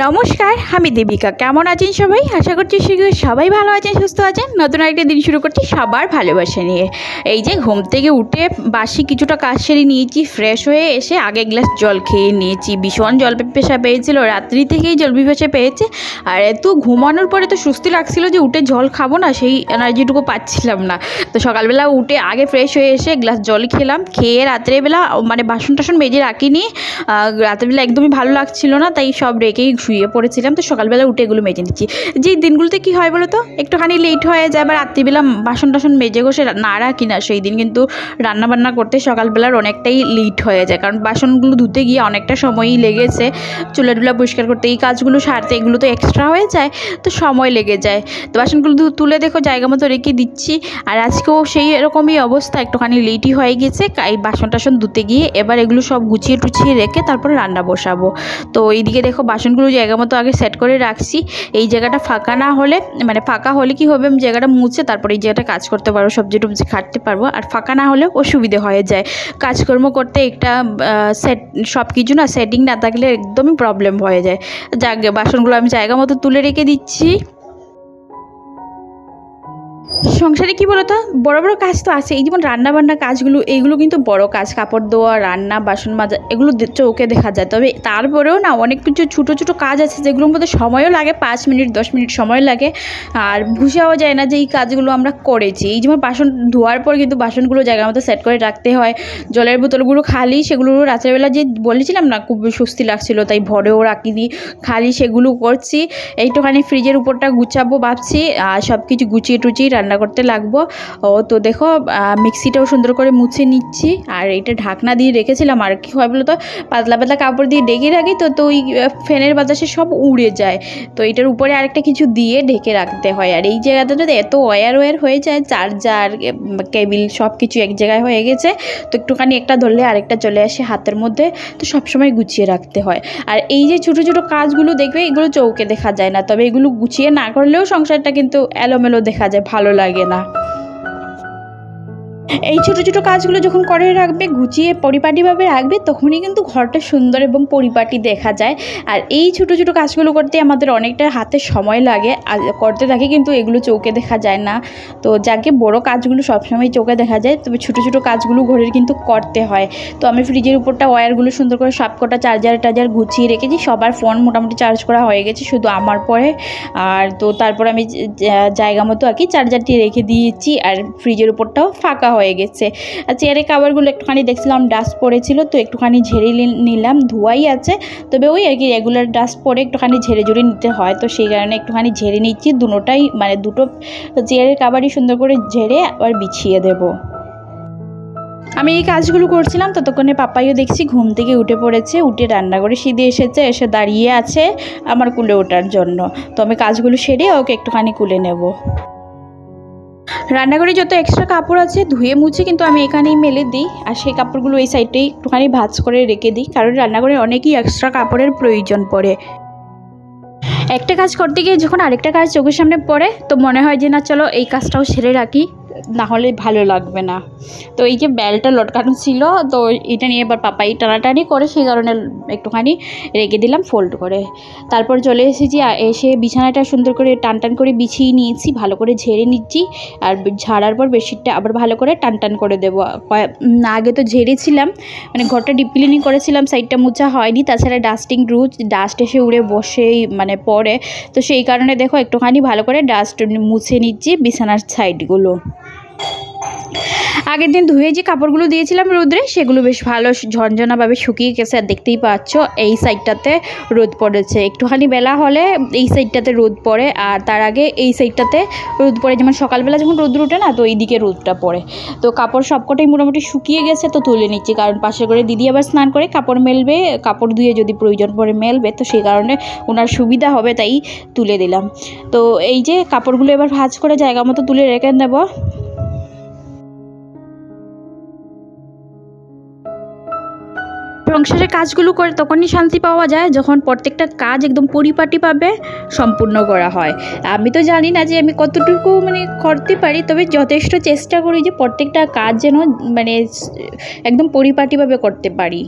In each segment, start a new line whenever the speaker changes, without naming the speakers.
নমস্কার, আমি দেবিকা। কেমন আছেন সবাই? আশা করছি সবাই ভালো আছেন, সুস্থ আছেন। নতুন একটা দিন শুরু করছি সবার ভালোবাসা নিয়ে। এই যে ঘুম থেকে উঠে বাসি কিছুটা কাজ সেরে নিয়েছি, ফ্রেশ হয়ে এসে আগে গ্লাস জল খেয়ে নিয়েছি। ভীষণ জল পিপাসা পেয়েছিল, রাত্রি থেকেই জল পিপাসা পেয়েছে। আর এত ঘুমানোর পরে তো সুস্থি লাগছিল যে উঠে জল খাবো না, সেই এনার্জিটুকু পাচ্ছিলাম না। তো সকালবেলা উঠে আগে ফ্রেশ হয়ে এসে গ্লাস জল খেলাম, খেয়ে রাত্রেবেলা মানে বাসন টাসন মেজে রাখিনি। রাত্রেবেলা একদমই ভালো লাগছিল না, তাই সব রেখেই শুয়ে পড়েছিলাম। তো সকালবেলা উঠে এগুলো মেজে নিচ্ছি। যেই দিনগুলোতে কী হয় বলো তো, একটুখানি লেট হয়ে যায় বা রাত্রিবেলা বাসন টাসন মেজে ঘষে না রাখি না, সেই দিন কিন্তু রান্নাবান্না করতে সকালবেলার অনেকটাই লেট হয়ে যায়। কারণ বাসনগুলো ধুতে গিয়ে অনেকটা সময়ই লেগেছে, চুলা টুলা পরিষ্কার করতে, এই কাজগুলো সারতে এগুলো তো এক্সট্রা হয়ে যায়, তো সময় লেগে যায়। তো বাসনগুলো তুলে দেখো জায়গা মতো রেখে দিচ্ছি। আর আজকেও সেই এরকমই অবস্থা, একটুখানি লেটই হয়ে গেছে এই বাসন টাসন ধুতে গিয়ে। এবার এগুলো সব গুছিয়ে টুছিয়ে রেখে তারপরে রান্না বসাবো। তো এইদিকে দেখো বাসনগুলো জায়গা মতো আগে সেট করে রাখছি। এই জায়গাটা ফাঁকা না হলে, মানে ফাঁকা হলে কি হবে, আমি জায়গাটা মুছে তারপরে এই জায়গাটা কাজ করতে পারবো, সবজি টবজি কাটতে পারবো। আর ফাঁকা না হলে অসুবিধে হয়ে যায় কাজকর্ম করতে, একটা সব কিছু না সেটিং না থাকলে একদমই প্রবলেম হয়ে যায়। যাক, বাসনগুলো আমি জায়গা মতো তুলে রেখে দিচ্ছি। সংসারে কী বলো তো, বড় বড় কাজ তো আছে, এই যেমন রান্নাবান্না কাজগুলো, এইগুলো কিন্তু বড় কাজ। কাপড় ধোয়া, রান্না, বাসন মাজা, এগুলো চোখে দেখা যায়। তবে তারপরেও না অনেক কিছু ছোটো ছোটো কাজ আছে যেগুলোর মধ্যে সময়ও লাগে, 5 মিনিট 10 মিনিট সময় লাগে, আর বুঝাও যায় না যে এই কাজগুলো আমরা করেছি। এই যেমন বাসন ধোয়ার পর কিন্তু বাসনগুলো জায়গার মতো সেট করে রাখতে হয়। জলের বোতলগুলো খালি, সেগুলো রাত্রেবেলা যে বলেছিলাম না খুব সুস্থি লাগছিল তাই ভরেও রাখিনি, খালি সেগুলো করছি। এইটুখানি ফ্রিজের উপরটা গুছাবো ভাবছি, আর সব কিছু গুছিয়ে টুচিয়ে রান্না করতে লাগবো। তো দেখো মিক্সিটাও সুন্দর করে মুছে নিচ্ছি। আর এটা ঢাকনা দিয়ে রেখেছিলাম, আর কি হয় বলো তো, পাতলা পাতলা কাপড় দিয়ে ঢেকে রাখি তো ওই ফ্যানের বাতাসে সব উড়ে যায়। তো এটার উপরে আরেকটা কিছু দিয়ে ঢেকে রাখতে হয়। আর এই জায়গাটাতে এত ওয়্যার হয়ে যায়, চার্জার, কেবিল সব কিছু এক জায়গায় হয়ে গেছে। তো একটুখানি একটা ধরলে আরেকটা চলে আসে হাতের মধ্যে, তো সবসময় গুছিয়ে রাখতে হয়। আর এই যে ছোটো ছোটো কাজগুলো দেখবে, এগুলো চৌকে দেখা যায় না, তবে এগুলো গুছিয়ে না করলেও সংসারটা কিন্তু এলোমেলো দেখা যায়, ভালো লাগে না। এই ছোটো ছোটো কাজগুলো যখন করে রাখবে, গুছিয়ে পরিপাটিভাবে রাখবে, তখনই কিন্তু ঘরটা সুন্দর এবং পরিপাটি দেখা যায়। আর এই ছোটো ছোটো কাজগুলো করতে আমাদের অনেকটা হাতে সময় লাগে, আর করতে থাকি, কিন্তু এগুলো চোখে দেখা যায় না। তো যাকে বড় কাজগুলো সবসময় চোখে দেখা যায়, তবে ছোটো ছোটো কাজগুলো ঘরের কিন্তু করতে হয়। তো আমি ফ্রিজের উপরটা ওয়্যারগুলো সুন্দর করে সব কটা চার্জার গুছিয়ে রেখেছি। সবার ফোন মোটামুটি চার্জ করা হয়ে গেছে, শুধু আমার পরে। আর তো তারপর আমি জায়গা মতো আর কি চার্জারটি রেখে দিয়েছি। আর ফ্রিজের উপরটাও ফাঁকা হয়ে গেছে। আর চেয়ারের কাভারগুলো একটুখানি দেখছিলাম ডাস্ট পড়েছিল, তো একটুখানি ঝেড়ে নিলাম, ধোয়াই আছে, তবে ওই আর কি রেগুলার ডাস্ট পরে একটুখানি ঝেড়ে নিতে হয়, তো সেই কারণে একটুখানি ঝেড়ে নিচ্ছি। দুটোটাই মানে দুটো চেয়ারের কাভারই সুন্দর করে ঝেড়ে আবার বিছিয়ে দেবো। আমি এই কাজগুলো করছিলাম, ততক্ষণে পাপাইও দেখছি ঘুম থেকে উঠে পড়েছে, উঠে রান্না করে সিধে এসেছে, এসে দাঁড়িয়ে আছে আমার কুলে ওঠার জন্য। তো আমি কাজগুলো সেরে ওকে একটুখানি কুলে নেব। রান্নাঘরে যত এক্সট্রা কাপড় আছে ধুয়ে মুছে কিন্তু আমি এখানেই মেলে দিই, আর সেই কাপড়গুলো এই সাইডেই একটুখানি ভাঁজ করে রেখে দিই, কারণ রান্নাঘরে অনেকই এক্সট্রা কাপড়ের প্রয়োজন পড়ে। একটা কাজ করতে গিয়ে যখন আরেকটা কাজ চোখের সামনে পড়ে, তো মনে হয় যে না চলো এই কাজটাও সেরে রাখি, না হলে ভালো লাগবে না। তো এই যে বেলটা লটকানো ছিল, তো এটা নিয়ে এবার পাপাই টানাটানি করে, সেই কারণে একটুখানি রেখে দিলাম ফোল্ড করে। তারপর চলে এসেছি, এসে বিছানাটা সুন্দর করে টান করে বিছিয়ে নিয়েছি, ভালো করে ঝেড়ে নিচ্ছি। আর ঝাড়ার পর বেডশিটটা আবার ভালো করে টান করে দেবো। আগে তো ঝেড়েছিলাম, মানে ঘরটা ডিপ ক্লিনিং করেছিলাম, সাইডটা মোছা হয়নি, তাছাড়া ডাস্ট এসে উড়ে বসেই মানে পড়ে, তো সেই কারণে দেখো একটুখানি ভালো করে ডাস্ট মুছে নিচ্ছি বিছানার সাইডগুলো। আগের দিন ধুয়ে যে কাপড়গুলো দিয়েছিলাম রোদ্রে, সেগুলো বেশ ভালো ঝনঝনাভাবে শুকিয়ে গেছে। আর দেখতেই পাচ্ছ এই সাইডটাতে রোদ পড়েছে, একটুখানি বেলা হলে এই সাইডটাতে রোদ পড়ে, আর তার আগে এই সাইডটাতে রোদ পড়ে। যেমন সকালবেলা যখন রোদ উঠে না, তো এই দিকে রোদটা পড়ে। তো কাপড় সবকটাই মোটামুটি শুকিয়ে গেছে, তো তুলে নিচ্ছি, কারণ পাশে করে দিদি আবার স্নান করে কাপড় মেলবে, কাপড় ধুয়ে যদি প্রয়োজন পড়ে মেলবে, তো সেই কারণে ওনার সুবিধা হবে, তাই তুলে দিলাম। তো এই যে কাপড়গুলো এবার ভাঁজ করে জায়গা মতো তুলে রেখে নেব। সংসারের কাজগুলো করে তখনই শান্তি পাওয়া যায় যখন প্রত্যেকটা কাজ একদম পরিপাটিভাবে সম্পূর্ণ করা হয়। আমি তো জানি না যে আমি কতটুকু মানে করতে পারি, তবে যথেষ্ট চেষ্টা করি যে প্রত্যেকটা কাজ যেন মানে একদম পরিপাটিভাবে করতে পারি।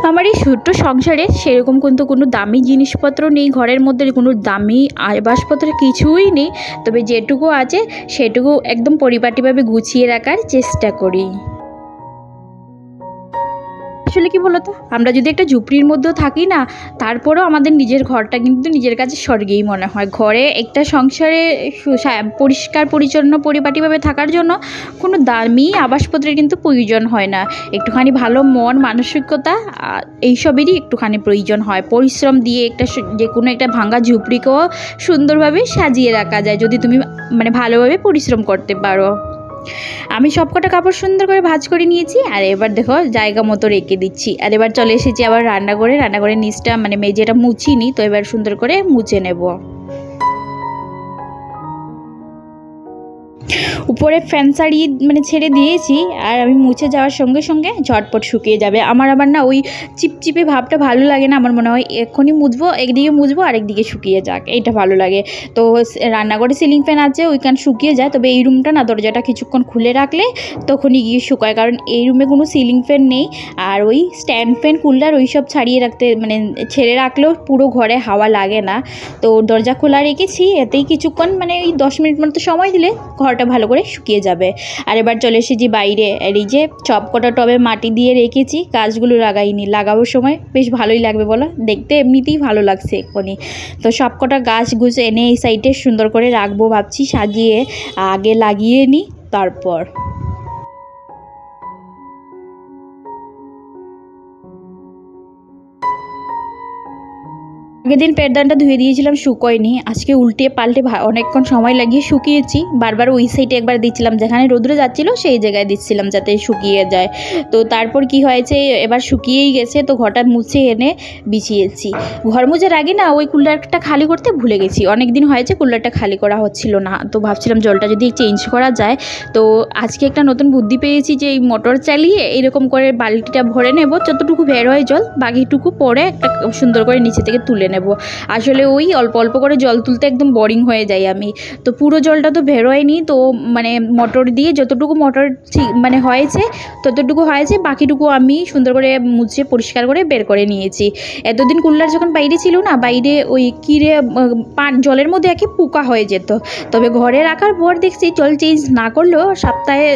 আমার এই ছোট্ট সংসারে সেরকম কিন্তু কোনো দামি জিনিসপত্র নেই, ঘরের মধ্যে কোনো দামি আসবাবপত্র কিছুই নেই, তবে যেটুকু আছে সেটুকু একদম পরিপাটিভাবে গুছিয়ে রাখার চেষ্টা করি। আসলে কি বলতো, আমরা যদি একটা ঝুপড়ির মধ্যেও থাকি না, তারপরেও আমাদের নিজের ঘরটা কিন্তু নিজের কাছে স্বর্গেই মনে হয়। ঘরে একটা সংসারে পরিষ্কার পরিচ্ছন্ন পরিপাটিভাবে থাকার জন্য কোনো দামি আবাসপত্রের কিন্তু প্রয়োজন হয় না। একটুখানি ভালো মন মানসিকতা এইসবেরই একটুখানি প্রয়োজন হয়। পরিশ্রম দিয়ে যে কোনো একটা ভাঙা ঝুপড়িকেও সুন্দরভাবে সাজিয়ে রাখা যায় যদি তুমি ভালোভাবে পরিশ্রম করতে পারো। আমি সবকটা কাপড় সুন্দর করে ভাঁজ করে নিয়েছি, আর এবার দেখো জায়গা মতো রেখে দিচ্ছি। আর এবার চলে এসেছি আবার রান্নাঘরে নিচটা মেঝেটা মুছিনি, তো এবার সুন্দর করে মুছে নেব। উপরে ফ্যান ছাড়িয়ে ছেড়ে দিয়েছি, আর আমি মুছে যাওয়ার সঙ্গে সঙ্গে ঝটপট শুকিয়ে যাবে। আমার আবার না ওই চিপচিপে ভাবটা ভালো লাগে না, আমার মনে হয় এক্ষুনি মুছবো, একদিকে মুছবো আরেকদিকে শুকিয়ে যাক, এইটা ভালো লাগে। তো রান্নাঘরে সিলিং ফ্যান আছে, ওইখান শুকিয়ে যায়, তবে এই রুমটা না দরজাটা কিছুক্ষণ খুলে রাখলে তখনই গিয়ে শুকায়, কারণ এই রুমে কোনো সিলিং ফ্যান নেই। আর ওই স্ট্যান্ড ফ্যান কুলার ওইসব ছাড়িয়ে রাখতে ছেড়ে রাখলেও পুরো ঘরে হাওয়া লাগে না। তো দরজা খোলা রেখেছি, এতেই কিছুক্ষণ ওই 10 মিনিট মতো সময় দিলে ঘরটা ভালো করে শুকিয়ে যাবে। আর এবার চলে এসেছি বাইরে, আর এই যে সবকটা টবে মাটি দিয়ে রেখেছি, গাছগুলো লাগাইনি, লাগাবার সময় বেশ ভালোই লাগবে বলো, দেখতে এমনিতেই ভালো লাগছে এক্ষুনি। তো সবকটা গাছ গুছ এনে এই সাইডে সুন্দর করে রাখবো ভাবছি, সাজিয়ে আগে লাগিয়ে নিই তারপর। আগের দিন পেরদানটা ধুয়ে দিয়েছিলাম, শুকোয়নি, আজকে উল্টে পাল্টে অনেকক্ষণ সময় লাগিয়ে শুকিয়েছি। বারবার ওই সাইডে একবার দিচ্ছিলাম, যেখানে রোদ্রে যাচ্ছিলো সেই জায়গায় দিচ্ছিলাম যাতে শুকিয়ে যায়। তো তারপর কি হয়েছে, এবার শুকিয়েই গেছে, তো ঘরটা মুছে এনে বিছিয়েছি। ঘর মুছার আগে না ওই কুলারটা খালি করতে ভুলে গেছি, অনেক দিন হয়েছে কুলারটা খালি করা হচ্ছিল না, তো ভাবছিলাম জলটা যদি চেঞ্জ করা যায়। তো আজকে একটা নতুন বুদ্ধি পেয়েছি যে এই মোটর চালিয়ে এরকম করে বালতিটা ভরে নেব, যতটুকু বের হয় জল বাকিটুকু পরে একটা সুন্দর করে নিচে থেকে তুলে নেব। আসলে ওই অল্প অল্প করে জল তুলতে একদম বোরিং হয়ে যাই আমি, তো পুরো জলটা তো বেরোয়নি, তো মোটর দিয়ে যতটুকু মোটর হয়েছে ততটুকু হয়েছে, বাকিটুকু আমি সুন্দর করে মুছে পরিষ্কার করে বের করে নিয়েছি। এতদিন কুলার যখন বাইরে ছিল না, বাইরে ওই কিরে জলের মধ্যে একে পোকা হয়ে যেত, তবে ঘরে রাখার পর দেখছি জল চেঞ্জ না করলেও সপ্তাহে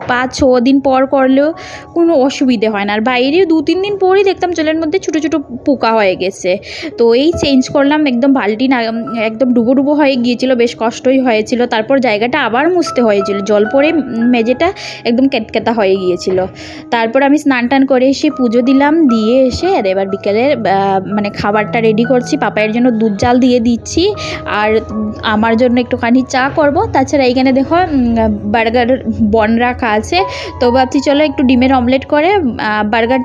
5-6 দিন পর করলেও কোনো অসুবিধে হয় না। আর বাইরে 2-3 দিন পরই দেখতাম জলের মধ্যে ছোটো ছোটো পোকা হয়ে গেছে। তো এই চেঞ্জ করলাম, একদম বালতি না একদম ডুবো ডুবো হয়ে গিয়েছিল, বেশ কষ্টই হয়েছিল। তারপর জায়গাটা আবার মুছতে হয়েছিল, জল পরে মেঝেটা একদম কেতকেতা হয়ে গিয়েছিল। তারপর আমি স্নান টান করে এসে পুজো দিলাম, দিয়ে এসে আর এবার বিকেলের খাবারটা রেডি করছি। পাপাইয়ের জন্য দুধ জাল দিয়ে দিচ্ছি, আর আমার জন্য একটুখানি চা করব। তাছাড়া এইখানে দেখো বার্গার বন রাখা আছে, তো ভাবছি চলো একটু ডিমের অমলেট করে বার্গার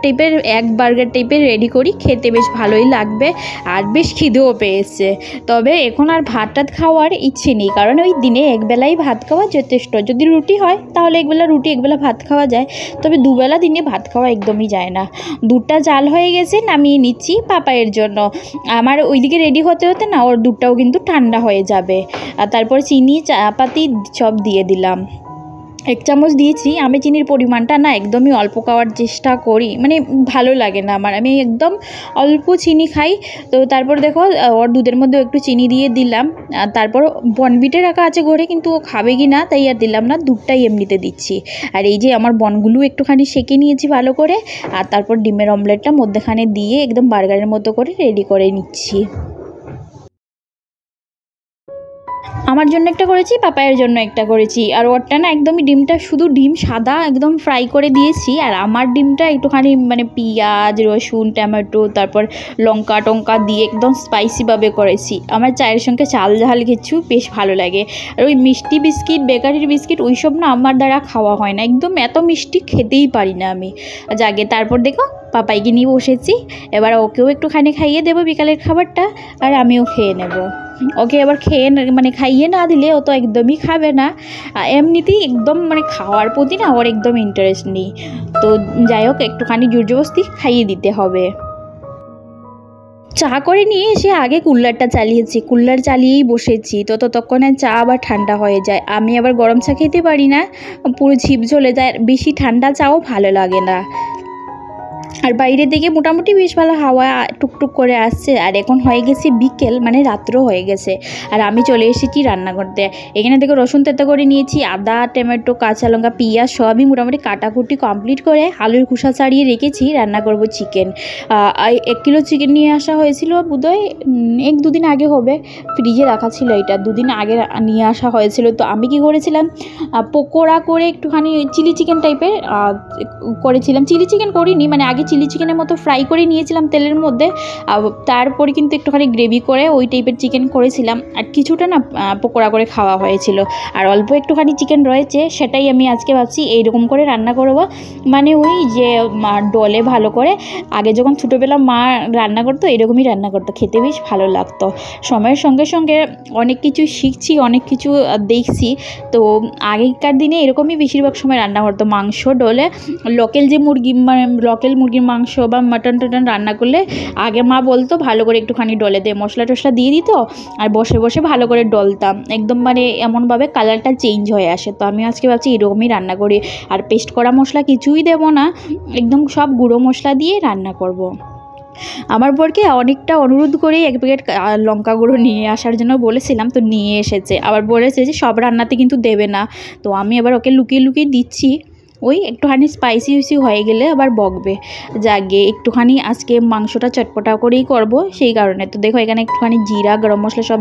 টাইপের রেডি করি, খেতে বেশ ভালোই লাগবে, আর বেশ খিদেও পেয়েছে। তবে এখন আর ভাত টাত খাওয়ার ইচ্ছে নেই, কারণ ওই দিনে একবেলাই ভাত খাওয়া যথেষ্ট। যদি রুটি হয় তাহলে একবেলা রুটি একবেলা ভাত খাওয়া যায়, তবে দুবেলা দিনে ভাত খাওয়া একদমই যায় না। দুধটা জাল হয়ে গেছে, নামিয়ে নিচ্ছি পাপাইয়ের জন্য। আমার ওইদিকে রেডি হতে হতে না ওর দুধটাও কিন্তু ঠান্ডা হয়ে যাবে। আর তারপর চিনি চাপাতি সব দিয়ে দিলাম, 1 চামচ দিয়েছি। আমি চিনির পরিমাণটা না একদমই অল্প খাওয়ার চেষ্টা করি, ভালো লাগে না আমার, আমি একদম অল্প চিনি খাই। তো তারপর দেখো ওর দুধের মধ্যে একটু চিনি দিয়ে দিলাম। আর তারপর বনবিটে রাখা আছে ঘরে, কিন্তু ও খাবে কি না তাই আর দিলাম না, দুধটাই এমনিতে দিচ্ছি। আর এই যে আমার বনগুলো একটুখানি সেঁকে নিয়েছি ভালো করে, আর তারপর ডিমের অমলেটটা মধ্যেখানে দিয়ে একদম বার্গারের মতো করে রেডি করে নিচ্ছি। আমার জন্য একটা করেছি, পাপায়ের জন্য একটা করেছি। আর ওরটা না একদমই ডিমটা শুধু ডিম সাদা একদম ফ্রাই করে দিয়েছি, আর আমার ডিমটা একটুখানি পেঁয়াজ রসুন টমেটো তারপর লঙ্কা টঙ্কা দিয়ে একদম স্পাইসিভাবে করেছি। আমার চায়ের সঙ্গে চাল ঝাল কিছু বেশ ভালো লাগে। আর ওই মিষ্টি বিস্কিট বেকারির বিস্কিট ওইসব না আমার দ্বারা খাওয়া হয় না, একদম এত মিষ্টি খেতেই পারি না আমি। জাগে তারপর দেখো পাপাইকে নিয়ে বসেছি, এবার ওকেও একটুখানি খাইয়ে দেবো বিকালের খাবারটা, আর আমিও খেয়ে নেব। ওকে এবার খাইয়ে না দিলে ও তো একদমই খাবে না, এমনিতেই একদম খাওয়ার প্রতি না ওর একদম ইন্টারেস্ট নেই। তো যাই হোক একটুখানি জোরজবস্তি খাইয়ে দিতে হবে। চা করে নিয়ে এসে আগে কুলারটা চালিয়েছি, কুলার চালিয়েই বসেছি, তো ততক্ষণে চা আবার ঠান্ডা হয়ে যায়। আমি আবার গরম চা খেতে পারি না, পুরো ঝিপ ঝলে যায়, বেশি ঠান্ডা চাও ভালো লাগে না। আর বাইরের দিকে মোটামুটি বেশ ভালো হাওয়া টুকটুক করে আসছে। আর এখন হয়ে গেছে বিকেল, মানে রাত্র হয়ে গেছে। আর আমি চলে এসেছি রান্না করতে। এখানে দেখো রসুন তেতো করে নিয়েছি, আদা, টমেটো, কাঁচা লঙ্কা, পেঁয়াজ সবই মোটামুটি কাটাকুটি কমপ্লিট করে আলুর খোসা ছাড়িয়ে রেখেছি। রান্না করব চিকেন। 1 কিলো চিকেন নিয়ে আসা হয়েছিল, বোধহয় 1-2 দিন আগে হবে, ফ্রিজে রাখা ছিল। এটা 2 দিন আগে নিয়ে আসা হয়েছিল। তো আমি কি করেছিলাম, পকোড়া করে একটুখানি চিলি চিকেন টাইপের করেছিলাম। চিলি চিকেন করিনি, মানে আগে চিলি চিকেনের মতো ফ্রাই করে নিয়েছিলাম তেলের মধ্যে, তারপরে কিন্তু একটুখানি গ্রেভি করে ওই টাইপের চিকেন করেছিলাম। আর কিছুটা না পকোড়া করে খাওয়া হয়েছিল। আর অল্প একটুখানি চিকেন রয়েছে, সেটাই আমি আজকে ভাবছি এইরকম করে রান্না করব। মানে ওই যে ডলে ভালো করে, আগে যখন ছোটোবেলা মা রান্না করতো এরকমই রান্না করতো, খেতে বেশ ভালো লাগতো। সময়ের সঙ্গে সঙ্গে অনেক কিছু শিখছি, অনেক কিছু দেখছি। তো আগেকার দিনে এরকমই বেশিরভাগ সময় রান্না করতো। মাংস ডলে লোকাল যে মুরগি, লোকাল মুরগির মাংস বা মাটন টাটন রান্না করলে আগে মা বলতো ভালো করে একটুখানি ডলে দে, মশলা টশলা দিয়ে দিত, আর বসে বসে ভালো করে ডলতাম একদম, মানে এমনভাবে কালারটা চেঞ্জ হয়ে আসে। তো আমি আজকে ভাবছি এরকমই রান্না করি। আর পেস্ট করা মশলা কিছুই দেবো না, একদম সব গুঁড়ো মশলা দিয়ে রান্না করব। আমার বরকে অনেকটা অনুরোধ করে 1 প্যাকেট লঙ্কা গুঁড়ো নিয়ে আসার জন্য বলেছিলাম, তো নিয়ে এসেছে। আবার বলেছে যে সব রান্নাতে কিন্তু দেবে না। তো আমি আবার ওকে লুকিয়ে লুকিয়ে দিচ্ছি, ওই একটুখানি স্পাইসি হয়ে গেলে আবার বকবে। যাকে একটুখানি আজকে মাংসটা চটপটা করেই করব, সেই কারণে। তো দেখো এখানে একটুখানি জিরা, গরম মশলা সব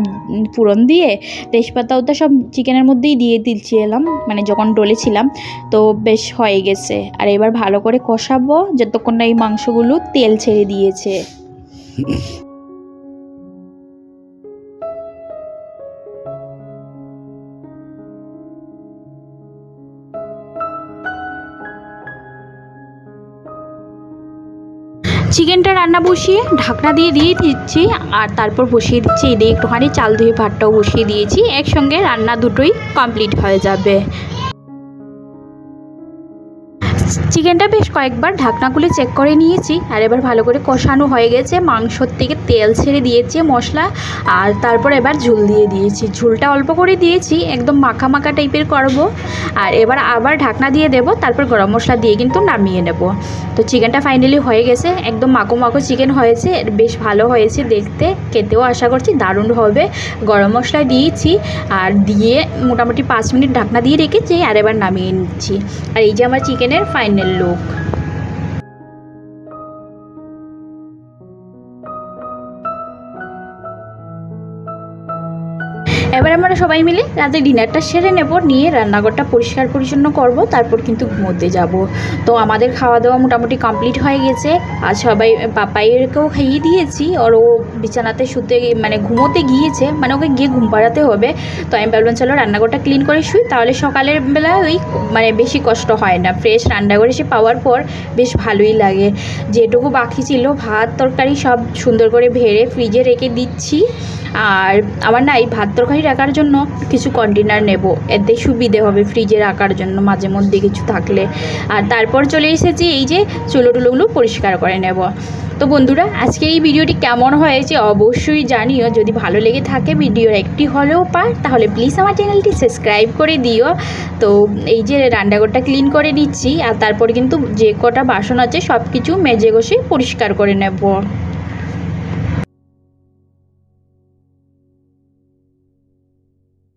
ফোড়ন দিয়ে, তেজপাতাও তো সব চিকেনের মধ্যেই দিয়ে দিচ্ছিলাম, মানে যখন ডলেছিলাম। তো বেশ হয়ে গেছে। আর এবার ভালো করে কষাবো যতক্ষণ না এই মাংসগুলো তেল ছেড়ে দিয়েছে। চিকেনটা রান্না বসিয়ে ঢাকনা দিয়ে দিচ্ছি, আর তারপর বসিয়ে দিচ্ছি এদিকে একটুখানি চাল ধুয়ে ভাতটাও বসিয়ে দিয়েছি। একসঙ্গে রান্না দুটোই কমপ্লিট হয়ে যাবে। চিকেনটা বেশ কয়েকবার ঢাকনা খুলে চেক করে নিয়েছি। আর এবার ভালো করে কষানো হয়ে গেছে, মাংসর থেকে তেল ছেড়ে দিয়েছে মশলা। আর তারপর এবার ঝোল দিয়ে দিয়েছি, ঝোলটা অল্প করে দিয়েছি, একদম মাখা মাখা টাইপের করব। আর এবার আবার ঢাকনা দিয়ে দেব, তারপর গরম মশলা দিয়ে কিন্তু নামিয়ে নেব। তো চিকেনটা ফাইনালি হয়ে গেছে, একদম মাখো মাখো চিকেন হয়েছে, বেশ ভালো হয়েছে দেখতে, খেতেও আশা করছি দারুণ হবে। গরম মশলা দিয়েছি, আর দিয়ে মোটামুটি 5 মিনিট ঢাকনা দিয়ে রেখেছি। আর এবার নামিয়ে নিচ্ছি। আর এই যে আমার চিকেনের ফাইনাল লুক। এবার আমরা সবাই মিলে রাতে ডিনারটা সেরে নেব, নিয়ে রান্নাঘরটা পরিষ্কার পরিচ্ছন্ন করব, তারপর কিন্তু ঘুমোতে যাব। তো আমাদের খাওয়া দাওয়া মোটামুটি কমপ্লিট হয়ে গেছে। আর সবাই পাপাইয়েরকেও খাইয়ে দিয়েছি, আর ও বিছানাতে শুতে মানে ঘুমোতে গিয়েছে, মানে ওকে গিয়ে ঘুম পাড়াতে হবে। তো আমি ভাবলাম চলো রান্নাঘরটা ক্লিন করে শুই, তাহলে সকালের বেলা ওই মানে বেশি কষ্ট হয় না। ফ্রেশ রান্নাঘর এসে পাওয়ার পর বেশ ভালোই লাগে। যেটুকু বাকি ছিল ভাত তরকারি সব সুন্দর করে ভেড়ে ফ্রিজে রেখে দিচ্ছি। আর আমার না এই ভাত তরকারি রাখার জন্য কিছু কন্টেনার নেব, এতে সুবিধে হবে ফ্রিজে রাখার জন্য মাঝে মধ্যে কিছু থাকলে। আর তারপর চলে এসেছি এই যে চুলো টুলোগুলো পরিষ্কার করে নেব। তো বন্ধুরা আজকে এই ভিডিওটি কেমন হয়েছে অবশ্যই জানিও। যদি ভালো লেগে থাকে ভিডিওর একটি হলেও পার, তাহলে প্লিজ আমার চ্যানেলটি সাবস্ক্রাইব করে দিও। তো এই যে রান্নাঘরটা ক্লিন করে নিচ্ছি, আর তারপর কিন্তু যে কটা বাসন আছে সব কিছু মেজে ঘষে পরিষ্কার করে নেব।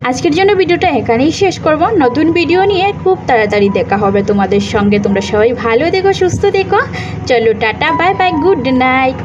আজকের জন্য ভিডিওটা এখানেই শেষ করব। নতুন ভিডিও নিয়ে খুব তাড়াতাড়ি দেখা হবে তোমাদের সঙ্গে। তোমরা সবাই ভালো থেকো, সুস্থ থেকো। চলো tata, bye bye, good night.